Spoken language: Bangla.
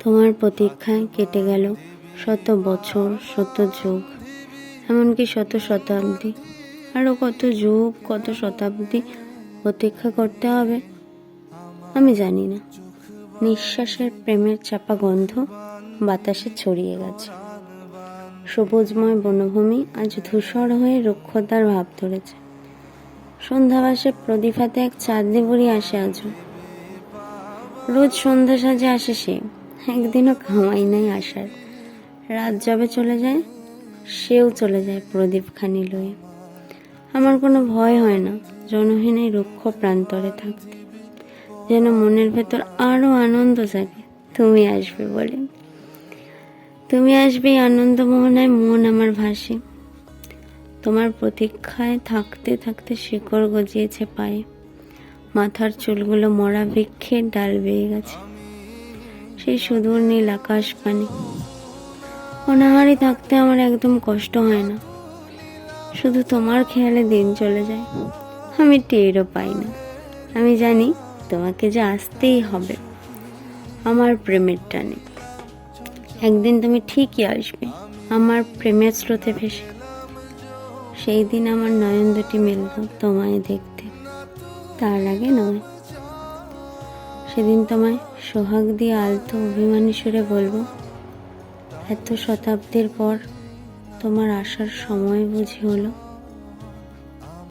তোমার প্রতীক্ষায় কেটে গেল শত বছর, শত যুগ, এমনকি শত শতাব্দী। আরও কত যুগ, কত শতাব্দী প্রতীক্ষা করতে হবে আমি জানি না। নিঃশ্বাসের প্রেমের চাপা গন্ধ বাতাসে ছড়িয়ে গেছে। সবুজময় বনভূমি আজ ধূসর হয়ে রুক্ষতার ভাব ধরেছে। সন্ধ্যাবাসে প্রদীপ হাতে এক চাঁদনি বুড়ি আসে আজও। রোজ সন্ধ্যা সাজে আসে সে, একদিনও কামাই নাই আসার। রাত যবে চলে যায়, সেও চলে যায় প্রদীপখানি লয়ে। আমার কোনো ভয় হয় না জনহীন এই রুক্ষ প্রান্তরে থাকতে। যেন মনের ভেতর আরো আনন্দ জাগে তুমি আসবে বলে। তুমি আসবে আনন্দ মোহনায় মন আমার ভাসে। তোমার প্রতীক্ষায় থাকতে থাকতে শিকড় গজিয়েছে পায়ে। মাথার চুলগুলো মরা বৃক্ষের ডাল বেয়ে গেছে। সেই সুদূর নীল আকাশ পানে অনাহারি থাকতে আমার একদম কষ্ট হয় না। শুধু তোমার খেয়ালে দিন চলে যায়, আমি টেরও পাই না। আমি জানি তোমাকে যে আসতেই হবে আমার প্রেমের টানে। একদিন তুমি ঠিকই আসবে আমার প্রেমের স্রোতে ভেসে। সেই দিন আমার নয়ন দুটি মেলব তোমায় দেখতে, তার আগে নয়। সেদিন তোমায় সোহাগ দিয়ে আলতো অভিমানী সুরে বলবো, এত শতাব্দীর পর তোমার আসার সময় বুঝি হলো।